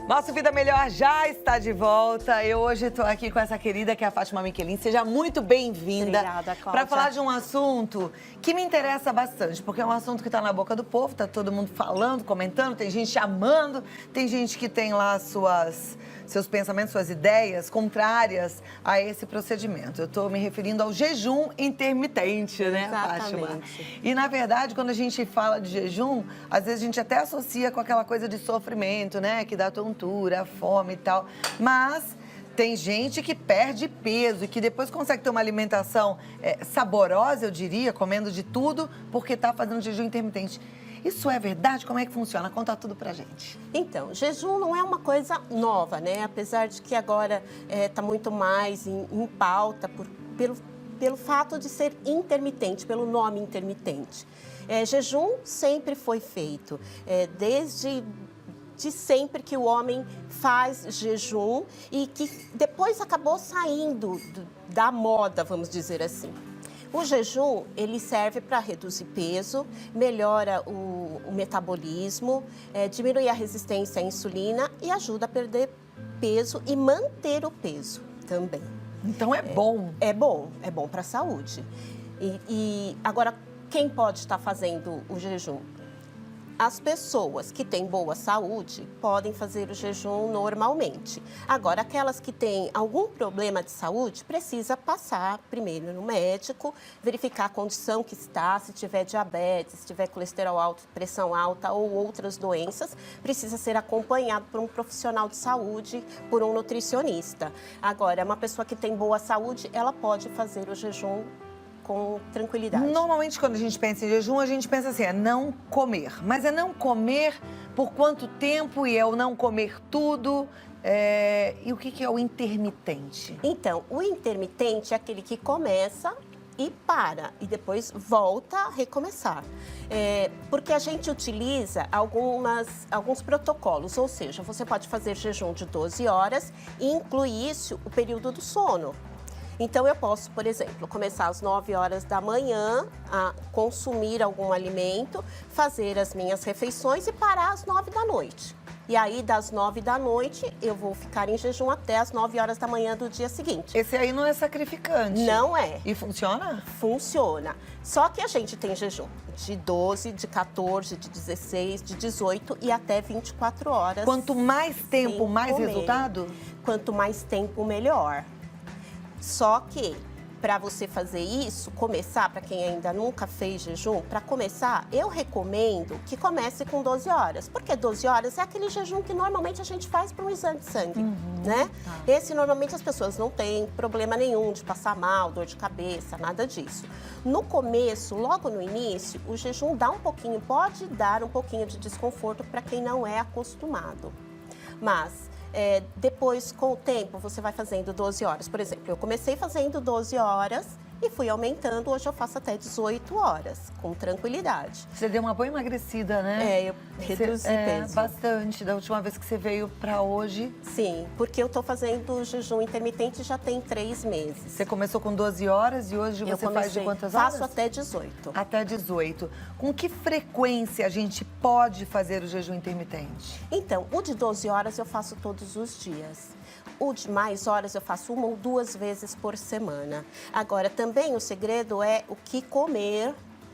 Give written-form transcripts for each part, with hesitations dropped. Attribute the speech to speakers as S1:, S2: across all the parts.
S1: Nosso Vida Melhor já está de volta. Eu hoje estou aqui com essa querida que é a Fátima Michelin. Seja muito bem-vinda.
S2: Obrigada, Cláudia.
S1: Para falar de um assunto que me interessa bastante, porque é um assunto que está na boca do povo, está todo mundo falando, comentando, tem gente amando, tem gente que tem lá seus pensamentos, suas ideias contrárias a esse procedimento. Eu estou me referindo ao jejum intermitente, né, Fátima?
S2: Exatamente.
S1: E, na verdade, quando a gente fala de jejum, às vezes a gente até associa com aquela coisa de sofrimento, né? Que dá tontura, fome e tal. Mas tem gente que perde peso e que depois consegue ter uma alimentação saborosa, eu diria, comendo de tudo, porque está fazendo jejum intermitente. Isso é verdade? Como é que funciona? Conta tudo pra gente.
S2: Então, jejum não é uma coisa nova, né? Apesar de que agora está muito mais em pauta pelo fato de ser intermitente, pelo nome intermitente. Jejum sempre foi feito, desde sempre que o homem faz jejum e que depois acabou saindo da moda, vamos dizer assim. O jejum, ele serve para reduzir peso, melhora o metabolismo, diminui a resistência à insulina e ajuda a perder peso e manter o peso também.
S1: Então é bom.
S2: É bom para a saúde. E agora, quem pode estar fazendo o jejum? As pessoas que têm boa saúde podem fazer o jejum normalmente. Agora, aquelas que têm algum problema de saúde, precisa passar primeiro no médico, verificar a condição que está, se tiver diabetes, se tiver colesterol alto, pressão alta ou outras doenças, precisa ser acompanhado por um profissional de saúde, por um nutricionista. Agora, uma pessoa que tem boa saúde, ela pode fazer o jejum com tranquilidade.
S1: Normalmente, quando a gente pensa em jejum, a gente pensa assim, é não comer. Mas é não comer por quanto tempo e é o não comer tudo? E o que é o intermitente?
S2: Então, o intermitente é aquele que começa e para, e depois volta a recomeçar. Porque a gente utiliza alguns protocolos, ou seja, você pode fazer jejum de 12 horas e inclui isso o período do sono. Então, eu posso, por exemplo, começar às 9 horas da manhã a consumir algum alimento, fazer as minhas refeições e parar às 9 da noite. E aí, das 9 da noite, eu vou ficar em jejum até às 9 horas da manhã do dia seguinte.
S1: Esse aí não é sacrificante.
S2: Não é.
S1: E funciona?
S2: Funciona. Só que a gente tem jejum de 12, de 14, de 16, de 18 e até 24 horas.
S1: Quanto mais tempo, mais
S2: comer.
S1: resultado?
S2: Quanto mais tempo, melhor. Só que, para você fazer isso, começar, para quem ainda nunca fez jejum, para começar, eu recomendo que comece com 12 horas. Porque 12 horas é aquele jejum que normalmente a gente faz para um exame de sangue, né? Esse, normalmente, as pessoas não têm problema nenhum de passar mal, dor de cabeça, nada disso. No começo, logo no início, o jejum pode dar um pouquinho de desconforto para quem não é acostumado. Mas depois, com o tempo, você vai fazendo 12 horas. Por exemplo, eu comecei fazendo 12 horas e fui aumentando. Hoje eu faço até 18 horas, com tranquilidade.
S1: Você deu uma boa emagrecida, né?
S2: Eu reduzi peso.
S1: Bastante. Da última vez que você veio pra hoje.
S2: Sim, porque eu tô fazendo jejum intermitente já tem 3 meses.
S1: Você começou com 12 horas e hoje você faz de quantas horas?
S2: Faço até 18.
S1: Até 18. Com que frequência a gente pode fazer o jejum intermitente?
S2: Então, o de 12 horas eu faço todos os dias. O de mais horas eu faço 1 ou 2 vezes por semana. Agora, também o segredo é o que comer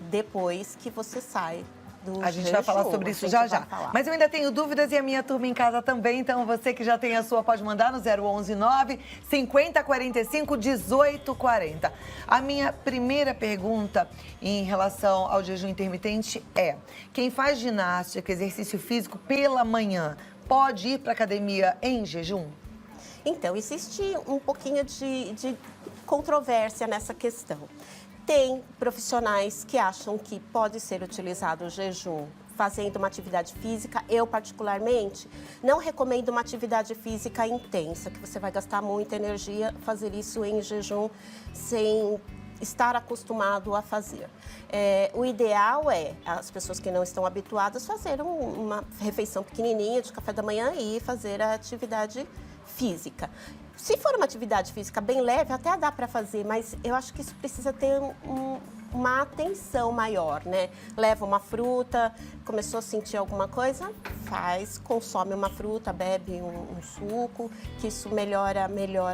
S2: depois que você sai do jejum.
S1: A gente vai falar sobre isso já já. Mas eu ainda tenho dúvidas e a minha turma em casa também. Então, você que já tem a sua, pode mandar no 011 9 50 45 18 40. A minha primeira pergunta em relação ao jejum intermitente é: quem faz ginástica, exercício físico pela manhã, pode ir para academia em jejum?
S2: Então, existe um pouquinho de controvérsia nessa questão. Tem profissionais que acham que pode ser utilizado o jejum fazendo uma atividade física. Eu, particularmente, não recomendo uma atividade física intensa, que você vai gastar muita energia fazer isso em jejum sem estar acostumado a fazer. O ideal é as pessoas que não estão habituadas fazer uma refeição pequenininha de café da manhã e fazer a atividade física. Se for uma atividade física bem leve, até dá para fazer, mas eu acho que isso precisa ter uma atenção maior, né? Leva uma fruta, começou a sentir alguma coisa, consome uma fruta, bebe um suco, que isso melhora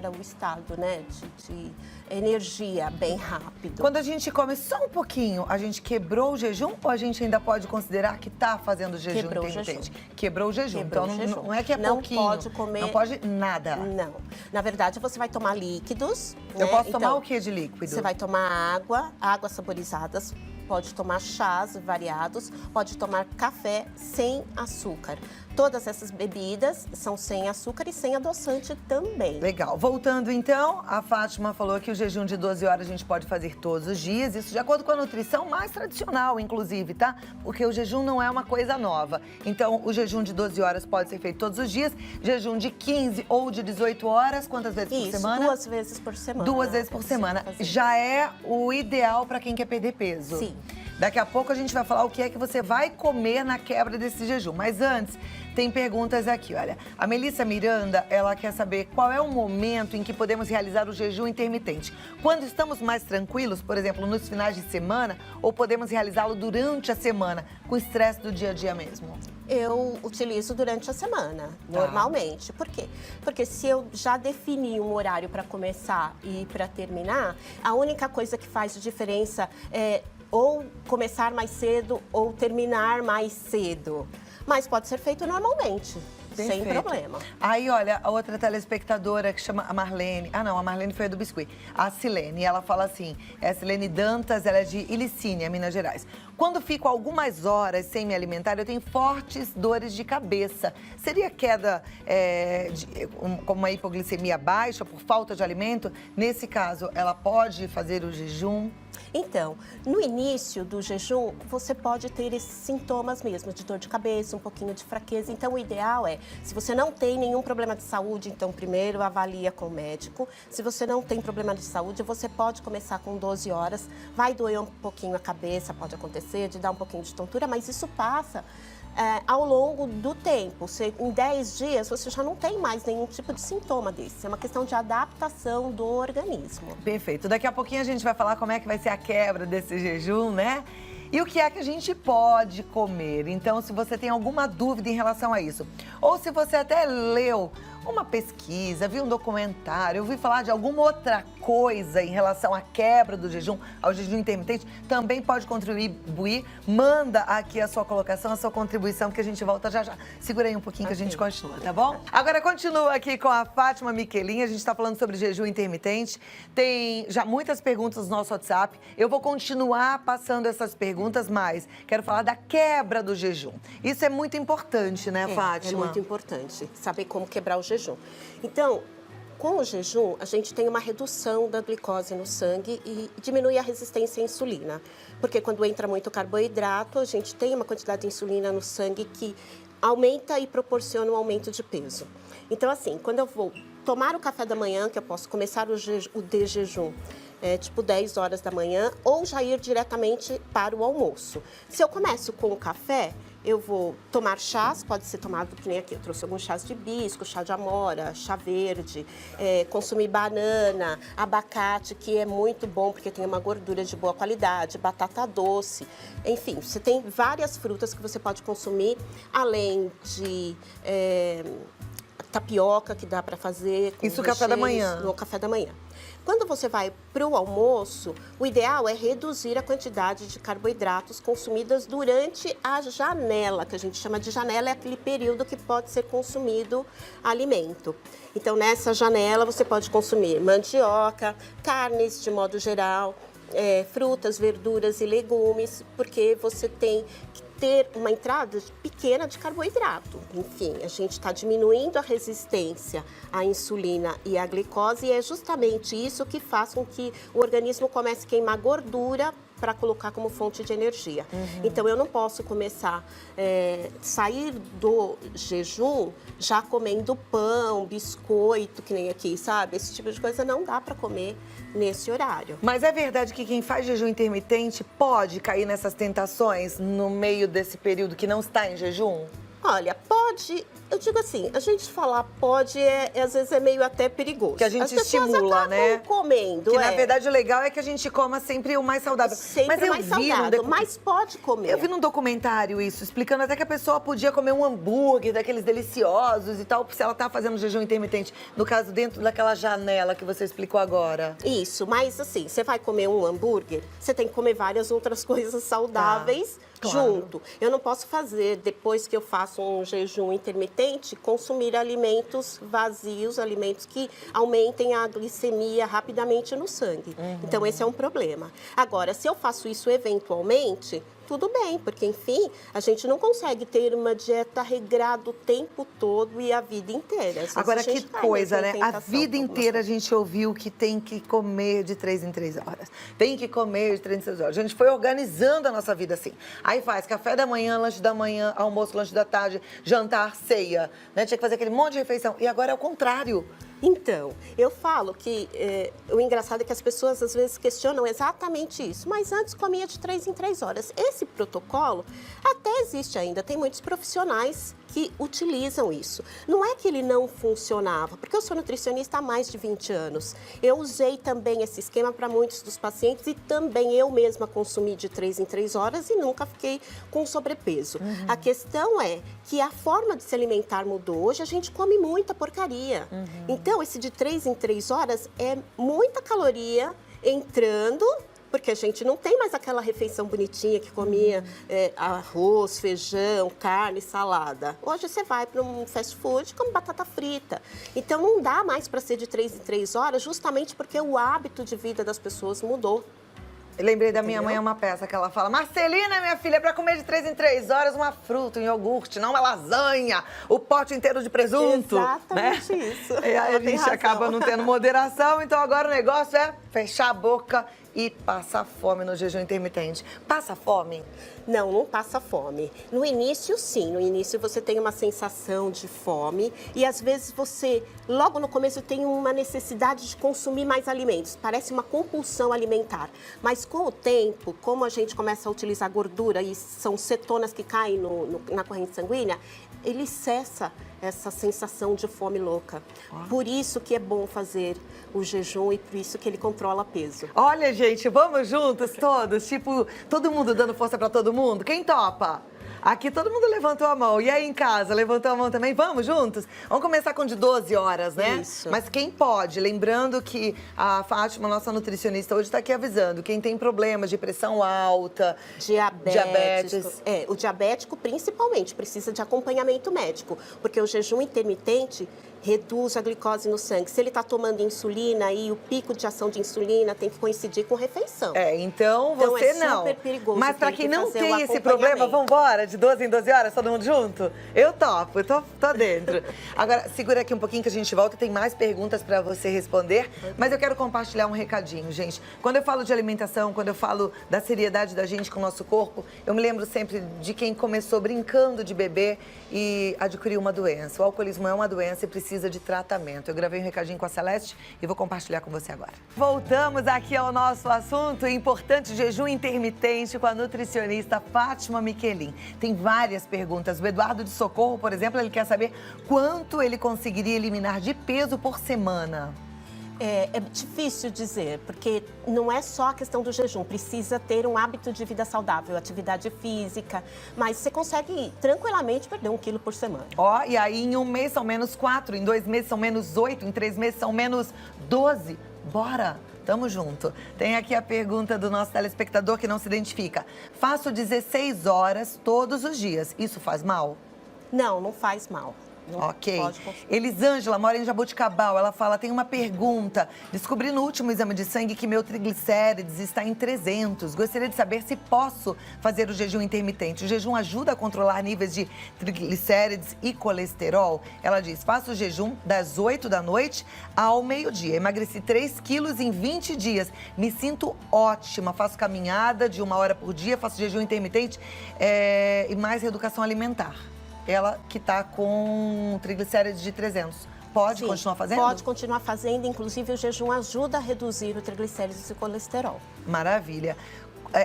S2: o estado, né? De energia bem rápido.
S1: Quando a gente come só um pouquinho, a gente quebrou o jejum ou a gente ainda pode considerar que está fazendo jejum intermitente? Quebrou o jejum.
S2: Quebrou
S1: então
S2: o jejum.
S1: Não é que é
S2: não
S1: pouquinho.
S2: Não pode comer.
S1: Não pode nada.
S2: Não. Na verdade, você vai tomar líquidos.
S1: Eu
S2: né?
S1: posso tomar
S2: então,
S1: o que de líquido?
S2: Você vai tomar águas saborizadas, pode tomar chás variados, pode tomar café sem açúcar. Todas essas bebidas são sem açúcar e sem adoçante também.
S1: Legal. Voltando então, a Fátima falou que o jejum de 12 horas a gente pode fazer todos os dias, isso de acordo com a nutrição mais tradicional, inclusive, tá? Porque o jejum não é uma coisa nova. Então, o jejum de 12 horas pode ser feito todos os dias, jejum de 15 ou de 18 horas, quantas vezes por semana?
S2: 2 vezes por semana.
S1: 2 vezes por semana. Já é o ideal para quem quer perder peso.
S2: Sim.
S1: Daqui a pouco a gente vai falar o que é que você vai comer na quebra desse jejum. Mas antes, tem perguntas aqui, olha. A Melissa Miranda, ela quer saber qual é o momento em que podemos realizar o jejum intermitente. Quando estamos mais tranquilos, por exemplo, nos finais de semana, ou podemos realizá-lo durante a semana, com o estresse do dia a dia mesmo?
S2: Eu utilizo durante a semana, normalmente. Por quê? Porque se eu já defini um horário para começar e para terminar, a única coisa que faz diferença é ou começar mais cedo ou terminar mais cedo. Mas pode ser feito normalmente.
S1: Perfeito.
S2: Sem problema.
S1: Aí, olha, a outra telespectadora que chama a Marlene. Ah, não, a Marlene foi a do biscuit. A Silene, ela fala assim, é a Silene Dantas, ela é de Ilicínia, Minas Gerais. Quando fico algumas horas sem me alimentar, eu tenho fortes dores de cabeça. Seria queda como uma hipoglicemia baixa por falta de alimento? Nesse caso, ela pode fazer o jejum?
S2: Então, no início do jejum, você pode ter esses sintomas mesmo, de dor de cabeça, um pouquinho de fraqueza. Então, o ideal é, se você não tem nenhum problema de saúde, então primeiro avalia com o médico. Se você não tem problema de saúde, você pode começar com 12 horas. Vai doer um pouquinho a cabeça, pode acontecer, de dar um pouquinho de tontura, mas isso passa ao longo do tempo. Em 10 dias, você já não tem mais nenhum tipo de sintoma desse. É uma questão de adaptação do organismo.
S1: Perfeito. Daqui a pouquinho a gente vai falar como é que vai ser a quebra desse jejum, né? E o que é que a gente pode comer. Então, se você tem alguma dúvida em relação a isso, ou se você até leu uma pesquisa, viu um documentário, ouviu falar de alguma outra coisa em relação à quebra do jejum, ao jejum intermitente, também pode contribuir. Manda aqui a sua colocação, a sua contribuição, que a gente volta já já. Segura aí um pouquinho que a gente continua, tá bom? Agora continua aqui com a Fátima Miquelin, a gente está falando sobre jejum intermitente. Tem já muitas perguntas no nosso WhatsApp. Eu vou continuar passando essas perguntas, mas quero falar da quebra do jejum. Isso é muito importante, né, Fátima?
S2: É muito importante saber como quebrar o jejum. Então, com o jejum, a gente tem uma redução da glicose no sangue e diminui a resistência à insulina. Porque quando entra muito carboidrato, a gente tem uma quantidade de insulina no sangue que aumenta e proporciona um aumento de peso. Então, assim, quando eu vou tomar o café da manhã, que eu posso começar o de jejum, tipo 10 horas da manhã, ou já ir diretamente para o almoço. Se eu começo com o café, eu vou tomar chás, pode ser tomado que nem aqui, eu trouxe alguns chás de hibisco, chá de amora, chá verde, consumir banana, abacate, que é muito bom porque tem uma gordura de boa qualidade, batata doce, enfim, você tem várias frutas que você pode consumir, além de tapioca que dá para fazer.
S1: Isso no café da manhã?
S2: No café da manhã. Quando você vai para o almoço, o ideal é reduzir a quantidade de carboidratos consumidas durante a janela, que a gente chama de janela, é aquele período que pode ser consumido alimento. Então, nessa janela, você pode consumir mandioca, carnes de modo geral, frutas, verduras e legumes, porque você tem que ter uma entrada pequena de carboidrato. Enfim, a gente está diminuindo a resistência à insulina e à glicose e é justamente isso que faz com que o organismo comece a queimar gordura para colocar como fonte de energia. Então, eu não posso começar sair do jejum já comendo pão, biscoito, que nem aqui, sabe? Esse tipo de coisa não dá para comer nesse horário.
S1: Mas é verdade que quem faz jejum intermitente pode cair nessas tentações no meio desse período que não está em jejum?
S2: Olha, pode Pode, eu digo assim, a gente falar pode, às vezes é meio até perigoso.
S1: Que a gente
S2: As pessoas
S1: estimula,
S2: acabam
S1: né?
S2: comendo,
S1: Que na verdade o legal é que a gente coma sempre o mais saudável.
S2: Sempre
S1: mas eu
S2: mais
S1: vi
S2: saudável, mas pode comer.
S1: Eu vi num documentário isso, explicando até que a pessoa podia comer um hambúrguer daqueles deliciosos e tal, se ela tá fazendo jejum intermitente. No caso, dentro daquela janela que você explicou agora.
S2: Isso, mas assim, você vai comer um hambúrguer, você tem que comer várias outras coisas saudáveis junto. Eu não posso fazer, depois que eu faço um jejum intermitente, consumir alimentos vazios, alimentos que aumentem a glicemia rapidamente no sangue. Então, esse é um problema. Agora, se eu faço isso eventualmente, tudo bem, porque, enfim, a gente não consegue ter uma dieta regrada o tempo todo e a vida inteira.
S1: Agora, que coisa, né? A vida inteira a gente ouviu que tem que comer de 3 em 3 horas. Tem que comer de 3 em 3 horas. A gente foi organizando a nossa vida assim. Aí faz café da manhã, lanche da manhã, almoço, lanche da tarde, jantar, ceia. Né? Tinha que fazer aquele monte de refeição. E agora é o contrário.
S2: Então, eu falo que o engraçado é que as pessoas às vezes questionam exatamente isso, mas antes comia de 3 em 3 horas. Esse protocolo até existe ainda, tem muitos profissionais que utilizam isso. Não é que ele não funcionava, porque eu sou nutricionista há mais de 20 anos. Eu usei também esse esquema para muitos dos pacientes e também eu mesma consumi de 3 em 3 horas e nunca fiquei com sobrepeso. A questão é que a forma de se alimentar mudou. Hoje a gente come muita porcaria. Então, esse de 3 em 3 horas é muita caloria entrando, porque a gente não tem mais aquela refeição bonitinha que comia arroz, feijão, carne, salada. Hoje você vai para um fast food e come batata frita. Então, não dá mais para ser de 3 em 3 horas, justamente porque o hábito de vida das pessoas mudou.
S1: Eu lembrei da minha mãe, uma peça que ela fala: Marcelina, minha filha, para comer de 3 em 3 horas uma fruta, um iogurte, não uma lasanha, o pote inteiro de presunto.
S2: Exatamente,
S1: né?
S2: isso.
S1: E aí a gente acaba não tendo moderação, então agora o negócio é fechar a boca e passar fome no jejum intermitente. Passa fome?
S2: Não, não passa fome. No início, sim. No início você tem uma sensação de fome e às vezes você, logo no começo, tem uma necessidade de consumir mais alimentos. Parece uma compulsão alimentar. Mas com o tempo, como a gente começa a utilizar gordura e são cetonas que caem na corrente sanguínea, ele cessa essa sensação de fome louca. Por isso que é bom fazer o jejum e por isso que ele controla peso.
S1: Olha, gente, vamos juntos todos? Tipo, todo mundo dando força pra todo mundo? Quem topa? Aqui todo mundo levantou a mão. E aí em casa, levantou a mão também? Vamos juntos? Vamos começar com de 12 horas, né?
S2: Isso.
S1: Mas quem pode? Lembrando que a Fátima, nossa nutricionista, hoje está aqui avisando. Quem tem problemas de pressão alta, diabetes.
S2: O diabético, principalmente, precisa de acompanhamento médico. Porque o jejum intermitente reduz a glicose no sangue. Se ele está tomando insulina, aí o pico de ação de insulina tem que coincidir com refeição.
S1: Então você não.
S2: É super perigoso.
S1: Mas para quem não tem esse problema, vamos embora? De 12 em 12 horas, todo mundo junto? Eu topo, eu tô dentro. Agora, segura aqui um pouquinho que a gente volta, tem mais perguntas para você responder, mas eu quero compartilhar um recadinho, gente. Quando eu falo de alimentação, quando eu falo da seriedade da gente com o nosso corpo, eu me lembro sempre de quem começou brincando de beber e adquiriu uma doença. O alcoolismo é uma doença e precisa de tratamento. Eu gravei um recadinho com a Celeste e vou compartilhar com você agora. Voltamos aqui ao nosso assunto importante, jejum intermitente, com a nutricionista Fátima Miquelin. Tem várias perguntas. O Eduardo de Socorro, por exemplo, ele quer saber quanto ele conseguiria eliminar de peso por semana.
S2: É difícil dizer, porque não é só a questão do jejum, precisa ter um hábito de vida saudável, atividade física, mas você consegue tranquilamente perder 1 quilo por semana.
S1: E aí em um mês são menos 4, em 2 meses são menos 8, em 3 meses são menos 12. Bora! Tamo junto. Tem aqui a pergunta do nosso telespectador que não se identifica. Faço 16 horas todos os dias, isso faz mal?
S2: Não, não faz mal.
S1: Ok. Elisângela mora em Jaboticabal. Ela fala, tem uma pergunta. Descobri no último exame de sangue que meu triglicérides está em 300. Gostaria de saber se posso fazer o jejum intermitente. O jejum ajuda a controlar níveis de triglicérides e colesterol? Ela diz, faço o jejum das 8 da noite ao meio-dia. Emagreci 3 quilos em 20 dias. Me sinto ótima. Faço caminhada de 1 hora por dia, faço jejum intermitente e mais reeducação alimentar. Ela que está com triglicérides de 300. Pode continuar fazendo?
S2: Pode continuar fazendo. Inclusive, o jejum ajuda a reduzir o triglicérides e o colesterol.
S1: Maravilha.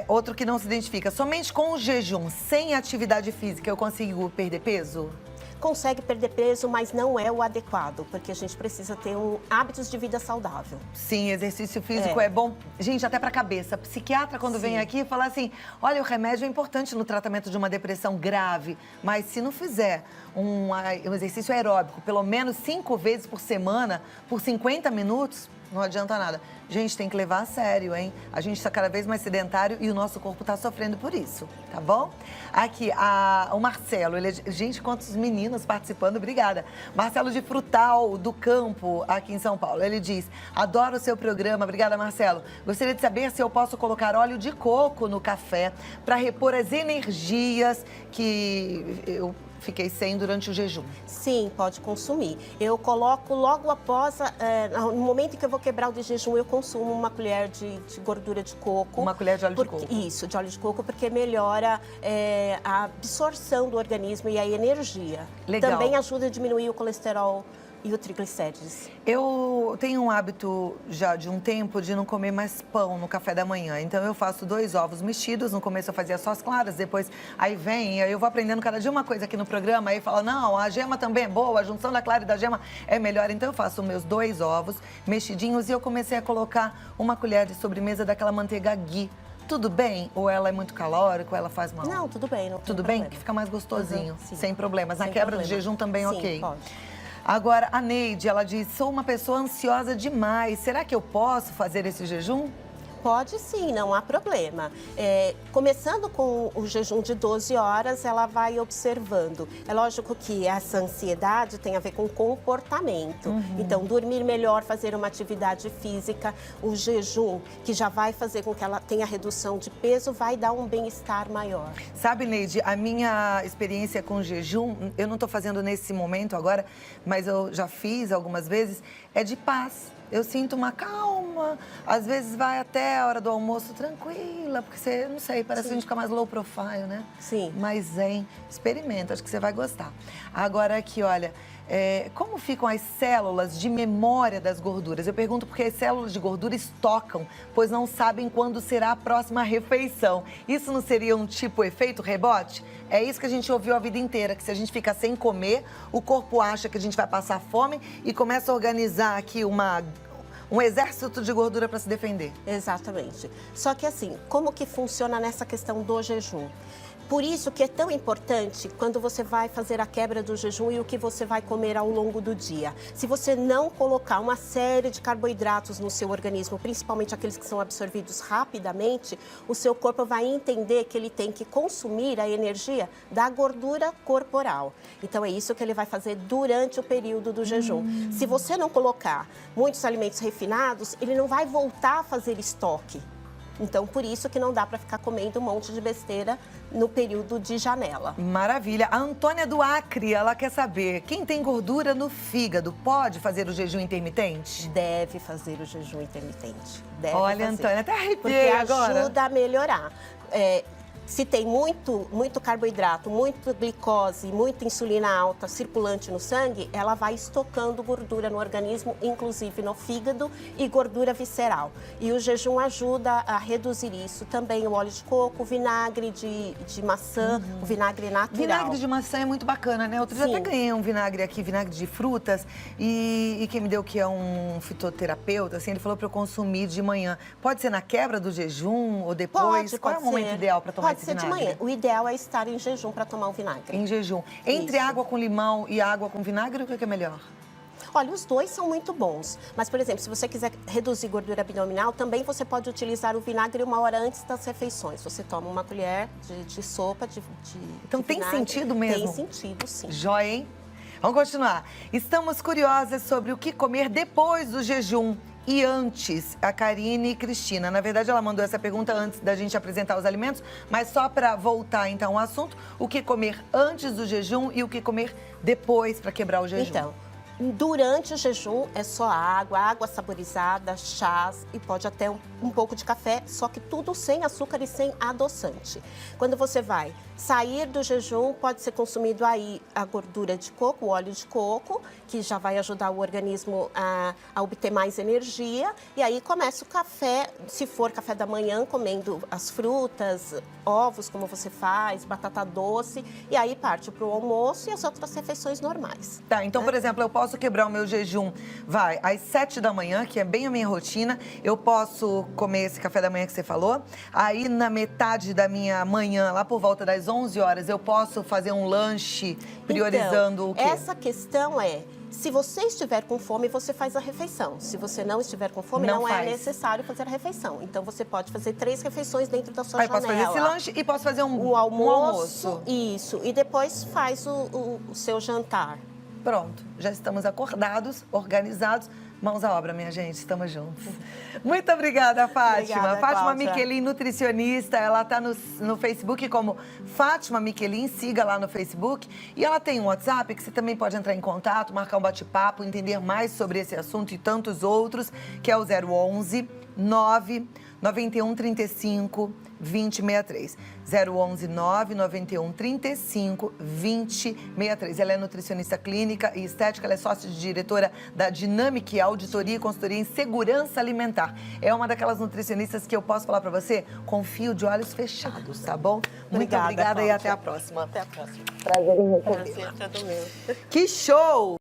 S1: Outro que não se identifica. Somente com o jejum, sem atividade física, eu consigo perder peso?
S2: consegue perder peso, mas não é o adequado, porque a gente precisa ter hábitos de vida saudável.
S1: Sim, exercício físico é bom, gente, até para a cabeça. Psiquiatra, quando vem aqui, fala assim, olha, o remédio é importante no tratamento de uma depressão grave, mas se não fizer um exercício aeróbico, pelo menos 5 vezes por semana, por 50 minutos, não adianta nada. Gente, tem que levar a sério, hein? A gente está cada vez mais sedentário e o nosso corpo está sofrendo por isso, tá bom? Aqui, o Marcelo, gente, quantos meninos participando, obrigada. Marcelo de Frutal, do Campo, aqui em São Paulo, ele diz, adoro o seu programa, obrigada, Marcelo. Gostaria de saber se eu posso colocar óleo de coco no café para repor as energias que eu fiquei sem durante o jejum.
S2: Sim, pode consumir. Eu coloco logo após, no momento em que eu vou quebrar o de jejum, eu consumo uma colher de gordura de coco.
S1: Uma colher de óleo de coco.
S2: Isso, de óleo de coco, porque melhora a absorção do organismo e a energia.
S1: Legal.
S2: Também ajuda a diminuir o colesterol e o triglicérides.
S1: Eu tenho um hábito já de um tempo de não comer mais pão no café da manhã. Então eu faço 2 ovos mexidos. No começo eu fazia só as claras, depois aí eu vou aprendendo cada dia uma coisa aqui no programa. Aí fala, não, a gema também é boa, a junção da clara e da gema é melhor. Então eu faço meus 2 ovos mexidinhos e eu comecei a colocar uma colher de sobremesa daquela manteiga ghee. Tudo bem? Ou ela é muito calórica, ou ela faz mal?
S2: Não, tudo bem.
S1: Tudo bem? Que fica mais gostosinho, sem problemas. Na quebra do jejum também,
S2: sim,
S1: ok.
S2: Pode.
S1: Agora, a Neide, ela diz, sou uma pessoa ansiosa demais. Será que eu posso fazer esse jejum?
S2: Pode sim, não há problema. Começando com o jejum de 12 horas, ela vai observando. É lógico que essa ansiedade tem a ver com comportamento. Então, dormir melhor, fazer uma atividade física, o jejum, que já vai fazer com que ela tenha redução de peso, vai dar um bem-estar maior.
S1: Sabe, Neide, a minha experiência com jejum, eu não estou fazendo nesse momento agora, mas eu já fiz algumas vezes, é de paz. Eu sinto uma calma, às vezes vai até a hora do almoço tranquila, porque você, não sei, parece que a gente fica mais low profile, né?
S2: Sim.
S1: Mais zen. Experimenta, acho que você vai gostar. Agora aqui, olha, como ficam as células de memória das gorduras? Eu pergunto porque as células de gordura estocam, pois não sabem quando será a próxima refeição. Isso não seria um tipo efeito rebote? É isso que a gente ouviu a vida inteira, que se a gente fica sem comer, o corpo acha que a gente vai passar fome e começa a organizar aqui um exército de gordura para se defender.
S2: Exatamente. Só que assim, como que funciona nessa questão do jejum? Por isso que é tão importante quando você vai fazer a quebra do jejum e o que você vai comer ao longo do dia. Se você não colocar uma série de carboidratos no seu organismo, principalmente aqueles que são absorvidos rapidamente, o seu corpo vai entender que ele tem que consumir a energia da gordura corporal. Então é isso que ele vai fazer durante o período do jejum. Se você não colocar muitos alimentos refinados, ele não vai voltar a fazer estoque. Então, por isso que não dá para ficar comendo um monte de besteira no período de janela.
S1: Maravilha. A Antônia do Acre, ela quer saber, quem tem gordura no fígado pode fazer o jejum intermitente?
S2: Deve fazer o jejum intermitente. Deve
S1: Olha,
S2: fazer.
S1: Antônia, até arrepiei
S2: porque
S1: agora.
S2: Ajuda a melhorar. Se tem muito carboidrato, muito glicose, muita insulina alta circulante no sangue, ela vai estocando gordura no organismo, inclusive no fígado e gordura visceral. E o jejum ajuda a reduzir isso. Também o óleo de coco, o vinagre de maçã, o vinagre natural.
S1: Vinagre de maçã é muito bacana, né? Outro dia até ganhei um vinagre aqui, vinagre de frutas, e quem me deu que é um fitoterapeuta, assim, ele falou para eu consumir de manhã. Pode ser na quebra do jejum ou depois? Qual é o momento ideal para tomar esse vinagre?
S2: Pode ser de manhã. O ideal é estar em jejum para tomar o vinagre.
S1: Em jejum. Entre água com limão e água com vinagre, o que é melhor?
S2: Olha, os dois são muito bons. Mas, por exemplo, se você quiser reduzir gordura abdominal, também você pode utilizar o vinagre 1 hora antes das refeições. Você toma uma colher de sopa de
S1: Então
S2: de
S1: tem
S2: vinagre.
S1: sentido mesmo?
S2: Tem sentido, sim.
S1: Joia, hein? Vamos continuar. Estamos curiosas sobre o que comer depois do jejum. E antes, a Karine e Cristina. Na verdade, ela mandou essa pergunta antes da gente apresentar os alimentos, mas só para voltar, então, ao assunto, o que comer antes do jejum e o que comer depois para quebrar o jejum.
S2: Então, durante o jejum é só água saborizada, chás e pode até um pouco de café, só que tudo sem açúcar e sem adoçante. Quando você vai Sair do jejum pode ser consumido aí a gordura de coco, o óleo de coco, que já vai ajudar o organismo a obter mais energia. E aí começa o café, se for café da manhã, comendo as frutas, ovos, como você faz, batata doce. E aí parte para o almoço e as outras refeições normais.
S1: Tá, então, por exemplo, eu posso quebrar o meu jejum, às 7 da manhã, que é bem a minha rotina. Eu posso comer esse café da manhã que você falou. Aí, na metade da minha manhã, lá por volta das 11 horas, eu posso fazer um lanche priorizando o quê?
S2: Essa questão é, se você estiver com fome, você faz a refeição. Se você não estiver com fome, não é necessário fazer a refeição. Então, você pode fazer 3 refeições dentro da sua janela.
S1: Posso fazer esse lanche e posso fazer um
S2: almoço. Isso, e depois faz o seu jantar.
S1: Pronto, já estamos acordados, organizados. Mãos à obra, minha gente, estamos juntos. Muito obrigada, Fátima.
S2: Obrigada,
S1: Fátima
S2: Cláudia.
S1: Miquelin, nutricionista, ela está no Facebook como Fátima Miquelin, siga lá no Facebook. E ela tem um WhatsApp que você também pode entrar em contato, marcar um bate-papo, entender mais sobre esse assunto e tantos outros, que é o 011 991 35 2063. 011 991 35 2063. Ela é nutricionista clínica e estética, ela é sócia-diretora da Dinamic Auditoria e Consultoria em Segurança Alimentar. É uma daquelas nutricionistas que eu posso falar pra você, confio de olhos fechados, tá bom? Muito obrigada e até a próxima.
S2: Até a próxima.
S1: Prazer em receber.
S2: Prazer todo meu.
S1: Que show!